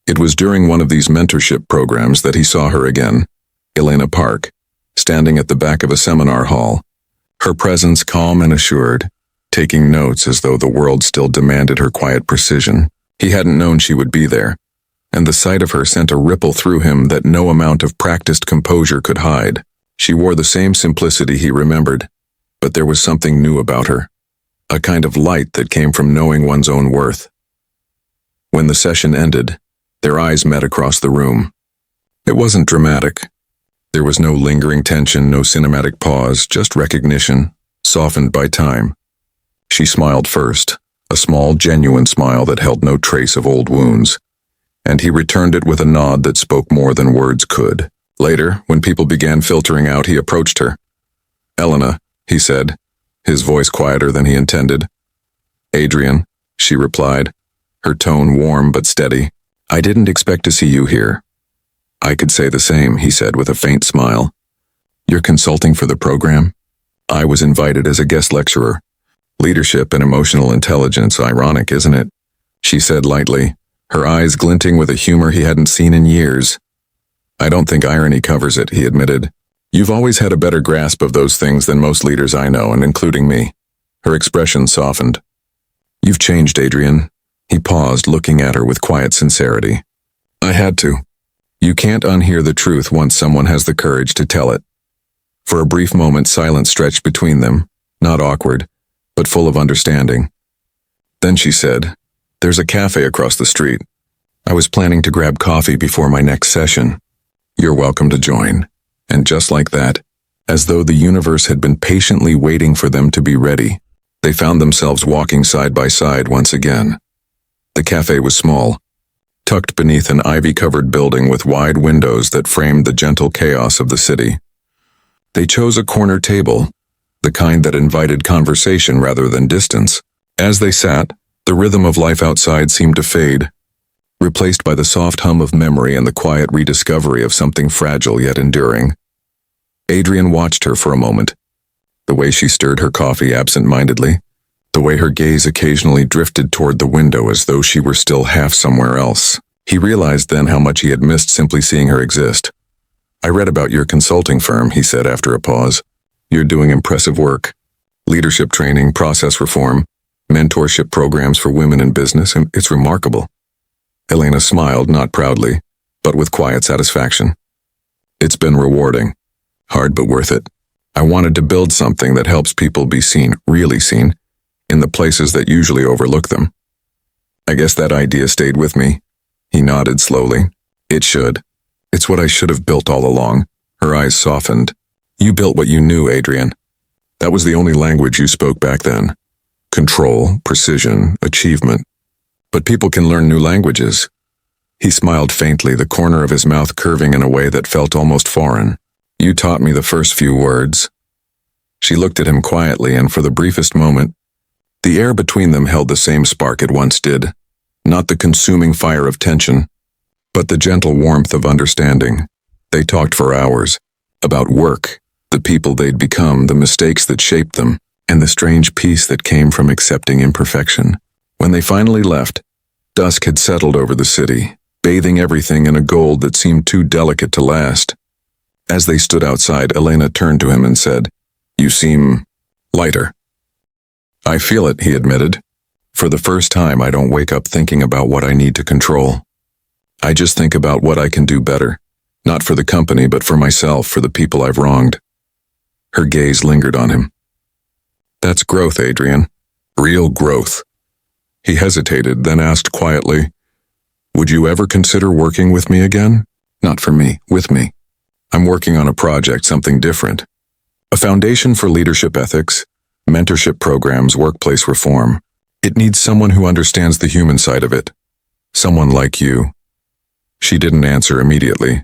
It was during one of these mentorship programs that he saw her again, Elena Park, standing at the back of a seminar hall, her presence calm and assured, taking notes as though the world still demanded her quiet precision. He hadn't known she would be there, and the sight of her sent a ripple through him that no amount of practiced composure could hide. She wore the same simplicity he remembered, but there was something new about her, a kind of light that came from knowing one's own worth. When the session ended, their eyes met across the room. It wasn't dramatic. There was no lingering tension, no cinematic pause, just recognition, softened by time. She smiled first, a small, genuine smile that held no trace of old wounds, and he returned it with a nod that spoke more than words could. Later, when people began filtering out, he approached her. "Elena," he said, his voice quieter than he intended. "Adrian," she replied, her tone warm but steady. "I didn't expect to see you here." "I could say the same," he said with a faint smile. "You're consulting for the program?" "I was invited as a guest lecturer. Leadership and emotional intelligence, ironic, isn't it?" she said lightly, her eyes glinting with a humor he hadn't seen in years. "I don't think irony covers it," he admitted. "You've always had a better grasp of those things than most leaders I know, and including me." Her expression softened. "You've changed, Adrian." He paused, looking at her with quiet sincerity. "I had to. You can't unhear the truth once someone has the courage to tell it." For a brief moment, silence stretched between them, not awkward, but full of understanding. Then she said, "There's a cafe across the street. I was planning to grab coffee before my next session. You're welcome to join." And just like that, as though the universe had been patiently waiting for them to be ready, they found themselves walking side by side once again. The cafe was small, tucked beneath an ivy-covered building with wide windows that framed the gentle chaos of the city. They chose a corner table, the kind that invited conversation rather than distance. As they sat, the rhythm of life outside seemed to fade, replaced by the soft hum of memory and the quiet rediscovery of something fragile yet enduring. Adrian watched her for a moment, the way she stirred her coffee absent-mindedly, the way her gaze occasionally drifted toward the window as though she were still half somewhere else. He realized then how much he had missed simply seeing her exist. I read about your consulting firm, he said after a pause. You're doing impressive work. Leadership training, process reform, mentorship programs for women in business, and it's remarkable. Elena smiled, not proudly, but with quiet satisfaction. It's been rewarding. Hard but worth it. I wanted to build something that helps people be seen, really seen, in the places that usually overlook them. I guess that idea stayed with me. He nodded slowly. It should. It's what I should have built all along. Her eyes softened. You built what you knew, Adrian. That was the only language you spoke back then. Control, precision, achievement. But people can learn new languages. He smiled faintly, the corner of his mouth curving in a way that felt almost foreign. You taught me the first few words. She looked at him quietly, and for the briefest moment, the air between them held the same spark it once did. Not the consuming fire of tension, but the gentle warmth of understanding. They talked for hours, about work, the people they'd become, the mistakes that shaped them, and the strange peace that came from accepting imperfection. When they finally left, dusk had settled over the city, bathing everything in a gold that seemed too delicate to last. As they stood outside, Elena turned to him and said, "You seem lighter." "I feel it," he admitted. "For the first time, I don't wake up thinking about what I need to control. I just think about what I can do better, not for the company, but for myself, for the people I've wronged." Her gaze lingered on him. "That's growth, Adrian. Real growth." He hesitated, then asked quietly, "Would you ever consider working with me again?" "Not for me, with me. I'm working on a project, something different. A foundation for leadership ethics, mentorship programs, workplace reform. It needs someone who understands the human side of it. Someone like you." She didn't answer immediately.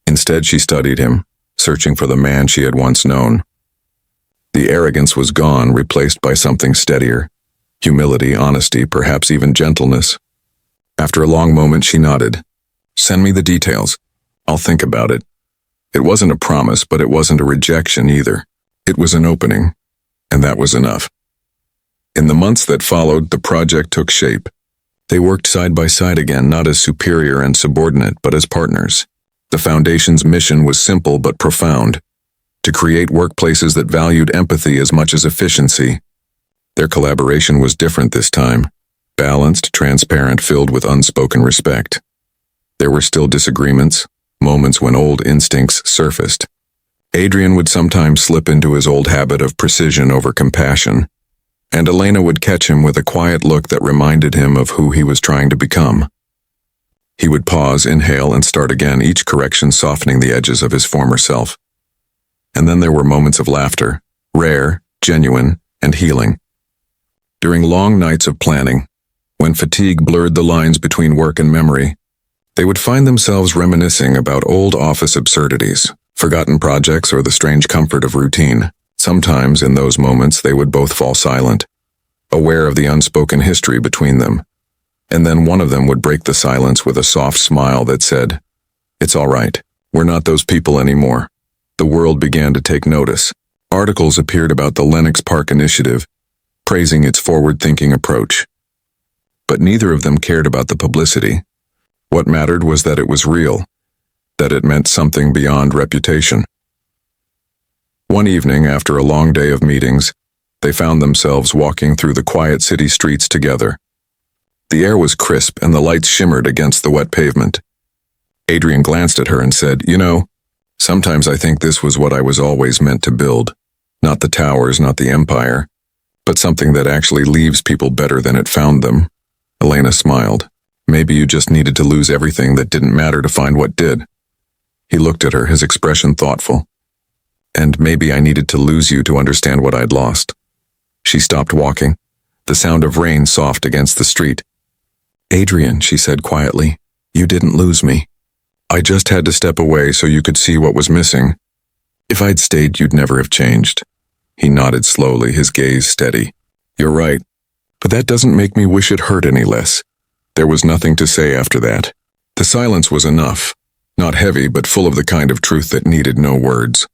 Instead, she studied him, searching for the man she had once known. The arrogance was gone, replaced by something steadier. Humility, honesty, perhaps even gentleness. After a long moment, she nodded. "Send me the details. I'll think about it." It wasn't a promise, but it wasn't a rejection either. It was an opening, and that was enough. In the months that followed, the project took shape. They worked side by side again, not as superior and subordinate, but as partners. The Foundation's mission was simple but profound: to create workplaces that valued empathy as much as efficiency. Their collaboration was different this time, balanced, transparent, filled with unspoken respect. There were still disagreements, moments when old instincts surfaced. Adrian would sometimes slip into his old habit of precision over compassion, and Elena would catch him with a quiet look that reminded him of who he was trying to become. He would pause, inhale, and start again, each correction softening the edges of his former self. And then there were moments of laughter, rare, genuine, and healing. During long nights of planning, when fatigue blurred the lines between work and memory, they would find themselves reminiscing about old office absurdities, forgotten projects, or the strange comfort of routine. Sometimes, in those moments, they would both fall silent, aware of the unspoken history between them. And then one of them would break the silence with a soft smile that said, "It's all right. We're not those people anymore." The world began to take notice. Articles appeared about the Lenox Park Initiative, praising its forward-thinking approach. But neither of them cared about the publicity. What mattered was that it was real, that it meant something beyond reputation. One evening, after a long day of meetings, they found themselves walking through the quiet city streets together. The air was crisp and the lights shimmered against the wet pavement. Adrian glanced at her and said, "You know, sometimes I think this was what I was always meant to build. Not the towers, not the empire, but something that actually leaves people better than it found them." Elena smiled. "Maybe you just needed to lose everything that didn't matter to find what did." He looked at her, his expression thoughtful. "And maybe I needed to lose you to understand what I'd lost." She stopped walking, the sound of rain soft against the street. "Adrian," she said quietly, "you didn't lose me. I just had to step away so you could see what was missing. If I'd stayed, you'd never have changed." He nodded slowly, his gaze steady. "You're right, but that doesn't make me wish it hurt any less." There was nothing to say after that. The silence was enough, not heavy, but full of the kind of truth that needed no words.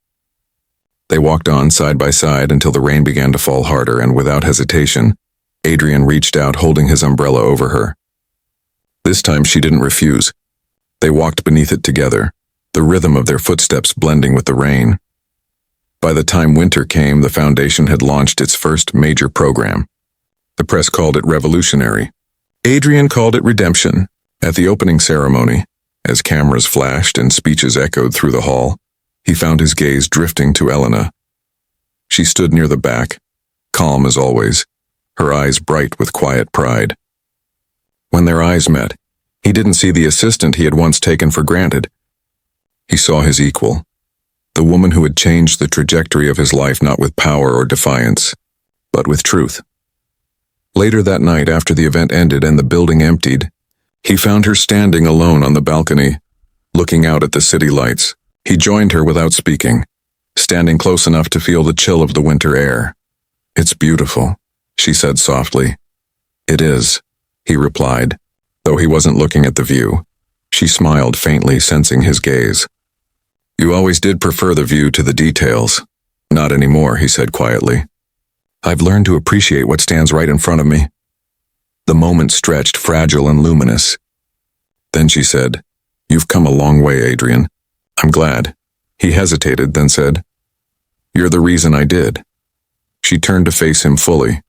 They walked on side by side until the rain began to fall harder, and without hesitation, Adrian reached out, holding his umbrella over her. This time she didn't refuse. They walked beneath it together, the rhythm of their footsteps blending with the rain. By the time winter came, the foundation had launched its first major program. The press called it revolutionary. Adrian called it redemption. At the opening ceremony, as cameras flashed and speeches echoed through the hall, he found his gaze drifting to Elena. She stood near the back, calm as always, her eyes bright with quiet pride. When their eyes met, he didn't see the assistant he had once taken for granted. He saw his equal, the woman who had changed the trajectory of his life not with power or defiance, but with truth. Later that night, after the event ended and the building emptied, he found her standing alone on the balcony, looking out at the city lights. He joined her without speaking, standing close enough to feel the chill of the winter air. "It's beautiful," she said softly. "It is," he replied, though he wasn't looking at the view. She smiled faintly, sensing his gaze. "You always did prefer the view to the details." "Not anymore," he said quietly. "I've learned to appreciate what stands right in front of me." The moment stretched, fragile and luminous. Then she said, "You've come a long way, Adrian. I'm glad." He hesitated, then said, "You're the reason I did." She turned to face him fully,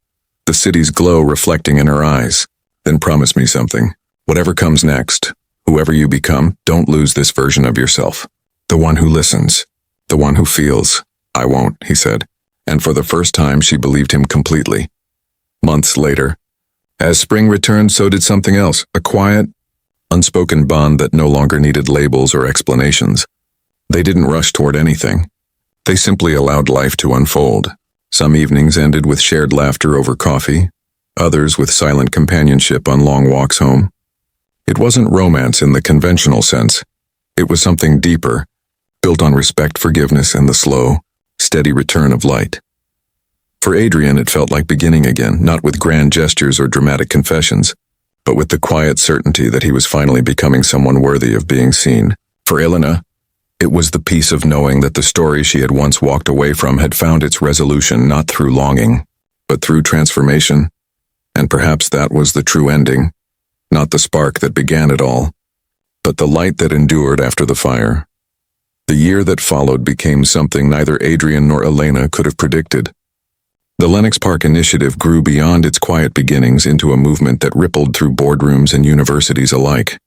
the city's glow reflecting in her eyes. "Then promise me something. Whatever comes next, whoever you become, don't lose this version of yourself. The one who listens, the one who feels." "I won't," he said, and for the first time she believed him completely. Months later, as spring returned, so did something else, a quiet, unspoken bond that no longer needed labels or explanations. They didn't rush toward anything. They simply allowed life to unfold. Some evenings ended with shared laughter over coffee, others with silent companionship on long walks home. It wasn't romance in the conventional sense. It was something deeper, built on respect, forgiveness, and the slow, steady return of light. For Adrian, it felt like beginning again, not with grand gestures or dramatic confessions, but with the quiet certainty that he was finally becoming someone worthy of being seen. For Elena, it was the peace of knowing that the story she had once walked away from had found its resolution not through longing, but through transformation. And perhaps that was the true ending, not the spark that began it all, but the light that endured after the fire. The year that followed became something neither Adrian nor Elena could have predicted. The Lenox Park initiative grew beyond its quiet beginnings into a movement that rippled through boardrooms and universities alike.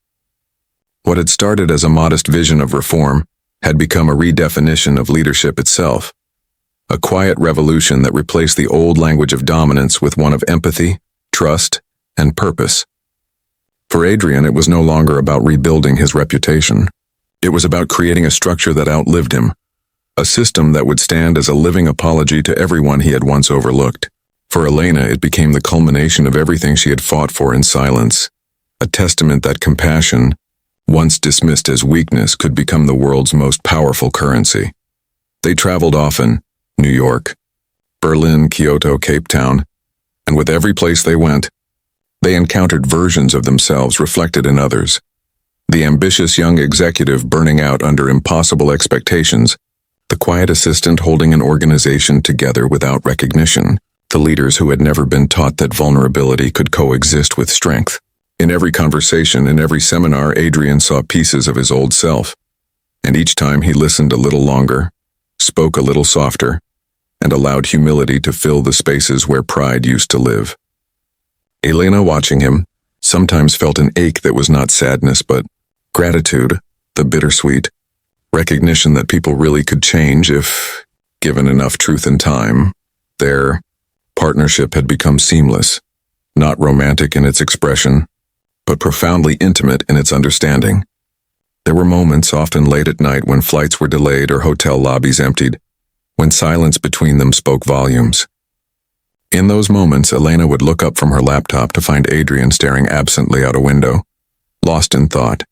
What had started as a modest vision of reform had become a redefinition of leadership itself, a quiet revolution that replaced the old language of dominance with one of empathy, trust, and purpose. For Adrian, it was no longer about rebuilding his reputation. It was about creating a structure that outlived him, a system that would stand as a living apology to everyone he had once overlooked. For Elena, it became the culmination of everything she had fought for in silence, a testament that compassion, once dismissed as weakness, could become the world's most powerful currency. They traveled often, New York, Berlin, Kyoto, Cape Town, and with every place they went, they encountered versions of themselves reflected in others. The ambitious young executive burning out under impossible expectations, the quiet assistant holding an organization together without recognition, the leaders who had never been taught that vulnerability could coexist with strength. In every conversation, in every seminar, Adrian saw pieces of his old self, and each time he listened a little longer, spoke a little softer, and allowed humility to fill the spaces where pride used to live. Elena, watching him, sometimes felt an ache that was not sadness but gratitude, the bittersweet, recognition that people really could change if, given enough truth and time. Their partnership had become seamless, not romantic in its expression, but profoundly intimate in its understanding. There were moments, often late at night, when flights were delayed or hotel lobbies emptied, when silence between them spoke volumes. In those moments, Elena would look up from her laptop to find Adrian staring absently out a window, lost in thought,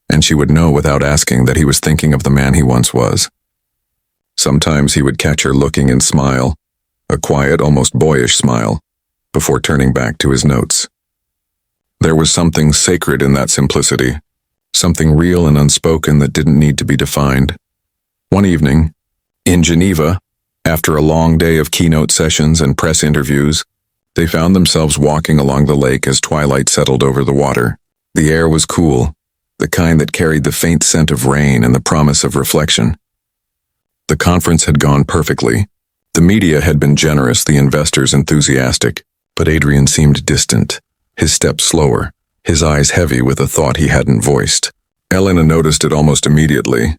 and she would know without asking that he was thinking of the man he once was. Sometimes he would catch her looking and smile, a quiet, almost boyish smile, before turning back to his notes. There was something sacred in that simplicity, something real and unspoken that didn't need to be defined. One evening, in Geneva, after a long day of keynote sessions and press interviews, they found themselves walking along the lake as twilight settled over the water. The air was cool, the kind that carried the faint scent of rain and the promise of reflection. The conference had gone perfectly. The media had been generous, the investors enthusiastic, but Adrian seemed distant, his steps slower, his eyes heavy with a thought he hadn't voiced. Elena noticed it almost immediately.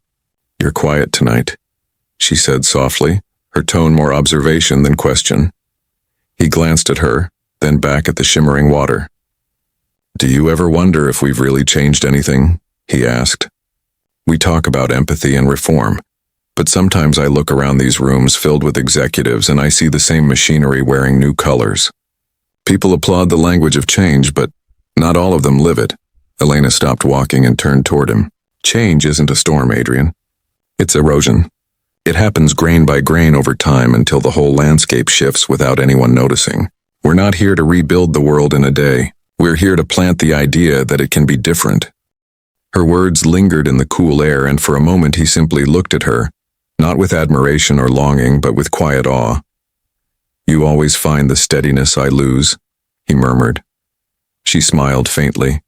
"You're quiet tonight," she said softly, her tone more observation than question. He glanced at her, then back at the shimmering water. "Do you ever wonder if we've really changed anything?" he asked. "We talk about empathy and reform, but sometimes I look around these rooms filled with executives and I see the same machinery wearing new colors. People applaud the language of change, but not all of them live it." Elena stopped walking and turned toward him. "Change isn't a storm, Adrian. It's erosion. It happens grain by grain over time until the whole landscape shifts without anyone noticing. We're not here to rebuild the world in a day. We're here to plant the idea that it can be different." Her words lingered in the cool air, and for a moment he simply looked at her, not with admiration or longing, but with quiet awe. "You always find the steadiness I lose," he murmured. She smiled faintly.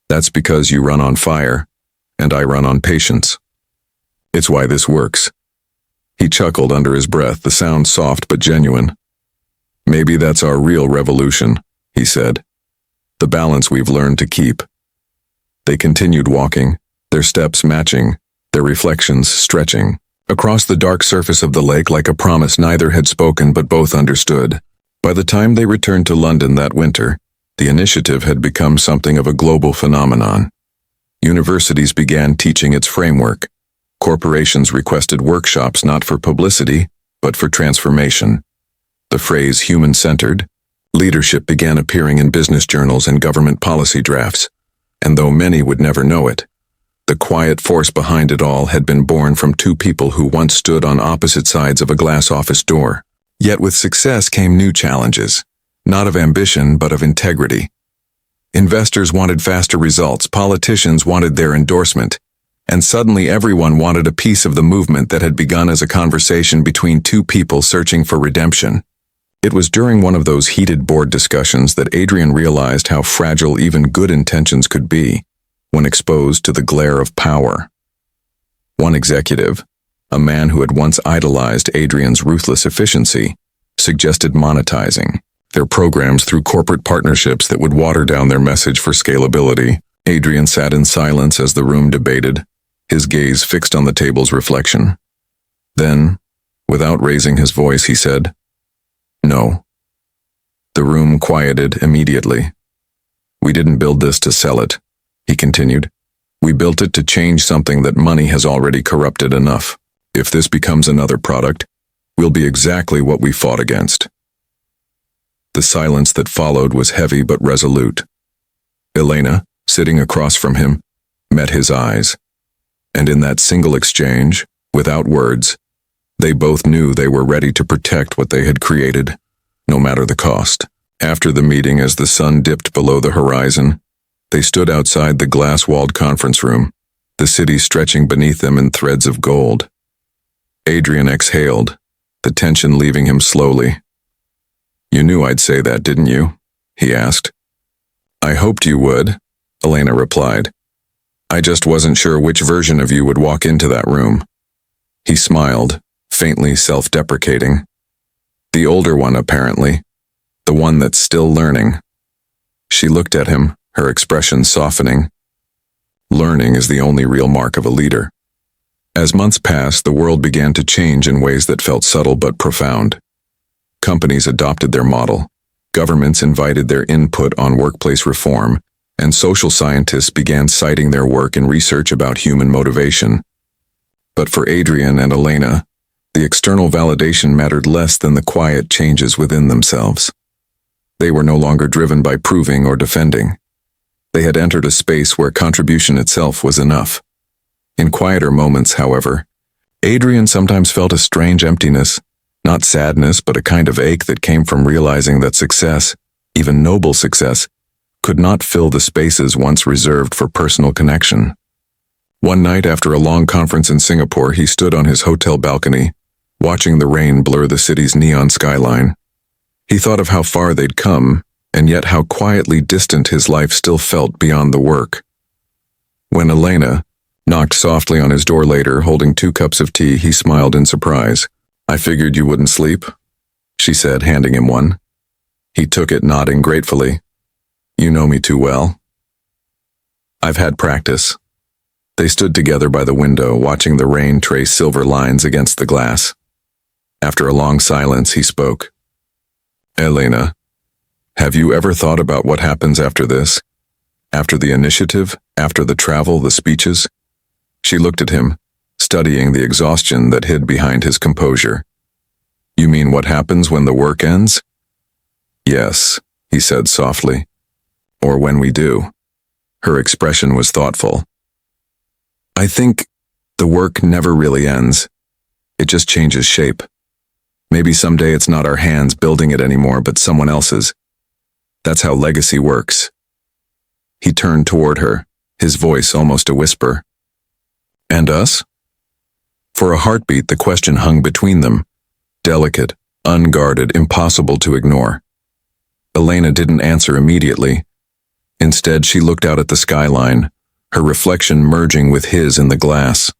"That's because you run on fire, and I run on patience. It's why this works." He chuckled under his breath, the sound soft but genuine. "Maybe that's our real revolution," he said. "The balance we've learned to keep." They continued walking, their steps matching, their reflections stretching, across the dark surface of the lake like a promise neither had spoken but both understood. By the time they returned to London that winter, the initiative had become something of a global phenomenon. Universities began teaching its framework. Corporations requested workshops not for publicity, but for transformation. The phrase human-centered leadership began appearing in business journals and government policy drafts, and though many would never know it, the quiet force behind it all had been born from two people who once stood on opposite sides of a glass office door. Yet with success came new challenges, not of ambition but of integrity. Investors wanted faster results, politicians wanted their endorsement, and suddenly everyone wanted a piece of the movement that had begun as a conversation between two people searching for redemption. It was during one of those heated board discussions that Adrian realized how fragile even good intentions could be when exposed to the glare of power. One executive, a man who had once idolized Adrian's ruthless efficiency, suggested monetizing their programs through corporate partnerships that would water down their message for scalability. Adrian sat in silence as the room debated, his gaze fixed on the table's reflection. Then, without raising his voice, he said, "No." The room quieted immediately. "We didn't build this to sell it," he continued. "We built it to change something that money has already corrupted enough. If this becomes another product, we'll be exactly what we fought against." The silence that followed was heavy but resolute. Elena, sitting across from him, met his eyes. And in that single exchange, without words, they both knew they were ready to protect what they had created, no matter the cost. After the meeting, as the sun dipped below the horizon, they stood outside the glass-walled conference room, the city stretching beneath them in threads of gold. Adrian exhaled, the tension leaving him slowly. "You knew I'd say that, didn't you?" he asked. "I hoped you would," Elena replied. "I just wasn't sure which version of you would walk into that room." He smiled, faintly self-deprecating. "The older one, apparently. The one that's still learning." She looked at him, her expression softening. Learning is the only real mark of a leader. As months passed, the world began to change in ways that felt subtle but profound. Companies adopted their model, governments invited their input on workplace reform, and social scientists began citing their work in research about human motivation. But for Adrian and Elena, the external validation mattered less than the quiet changes within themselves. They were no longer driven by proving or defending. They had entered a space where contribution itself was enough. In quieter moments, however, Adrian sometimes felt a strange emptiness, not sadness, but a kind of ache that came from realizing that success, even noble success, could not fill the spaces once reserved for personal connection. One night after a long conference in Singapore, he stood on his hotel balcony, watching the rain blur the city's neon skyline. He thought of how far they'd come, and yet how quietly distant his life still felt beyond the work. When Elena knocked softly on his door later, holding 2 cups of tea, he smiled in surprise. "I figured you wouldn't sleep," she said, handing him one. He took it, nodding gratefully. "You know me too well." "I've had practice." They stood together by the window, watching the rain trace silver lines against the glass. After a long silence, he spoke. "Elena, have you ever thought about what happens after this? After the initiative? After the travel, the speeches?" She looked at him, studying the exhaustion that hid behind his composure. "You mean what happens when the work ends?" "Yes," he said softly. "Or when we do." Her expression was thoughtful. "I think the work never really ends. It just changes shape. Maybe someday it's not our hands building it anymore, but someone else's. That's how legacy works." He turned toward her, his voice almost a whisper. "And us?" For a heartbeat, the question hung between them, delicate, unguarded, impossible to ignore. Elena didn't answer immediately. Instead, she looked out at the skyline, her reflection merging with his in the glass.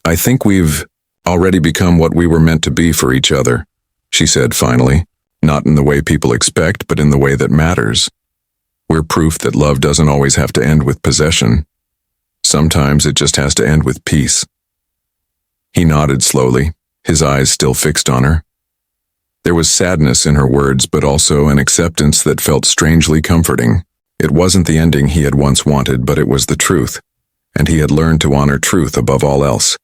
"I think we've already become what we were meant to be for each other," she said finally, "not in the way people expect, but in the way that matters. We're proof that love doesn't always have to end with possession. Sometimes it just has to end with peace." He nodded slowly, his eyes still fixed on her. There was sadness in her words, but also an acceptance that felt strangely comforting. It wasn't the ending he had once wanted, but it was the truth, and he had learned to honor truth above all else.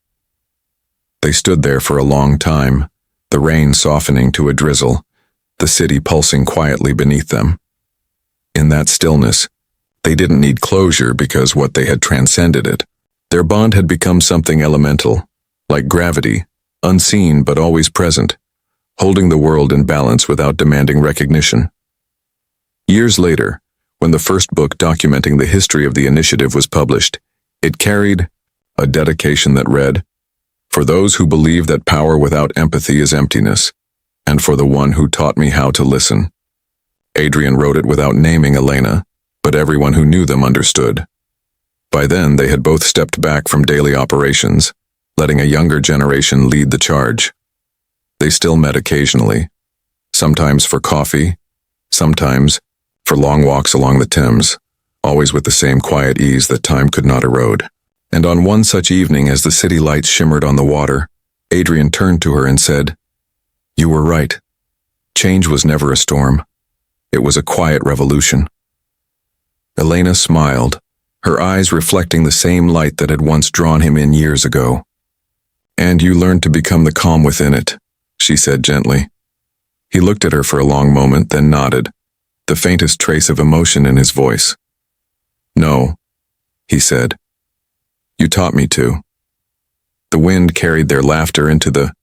They stood there for a long time, the rain softening to a drizzle, the city pulsing quietly beneath them. In that stillness, they didn't need closure because what they had transcended it. Their bond had become something elemental, like gravity, unseen but always present, holding the world in balance without demanding recognition. Years later, when the first book documenting the history of the initiative was published, it carried a dedication that read, "For those who believe that power without empathy is emptiness, and for the one who taught me how to listen." Adrian wrote it without naming Elena, but everyone who knew them understood. By then, they had both stepped back from daily operations, letting a younger generation lead the charge. They still met occasionally, sometimes for coffee, sometimes for long walks along the Thames, always with the same quiet ease that time could not erode. And on one such evening, as the city lights shimmered on the water, Adrian turned to her and said, "You were right. Change was never a storm. It was a quiet revolution." Elena smiled, her eyes reflecting the same light that had once drawn him in years ago. "And you learned to become the calm within it," she said gently. He looked at her for a long moment, then nodded, the faintest trace of emotion in his voice. "No," he said. "You taught me to." The wind carried their laughter into the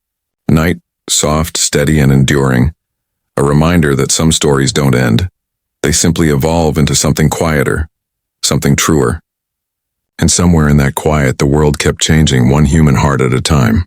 night, soft, steady, and enduring, a reminder that some stories don't end. They simply evolve into something quieter, something truer. And somewhere in that quiet, the world kept changing, one human heart at a time.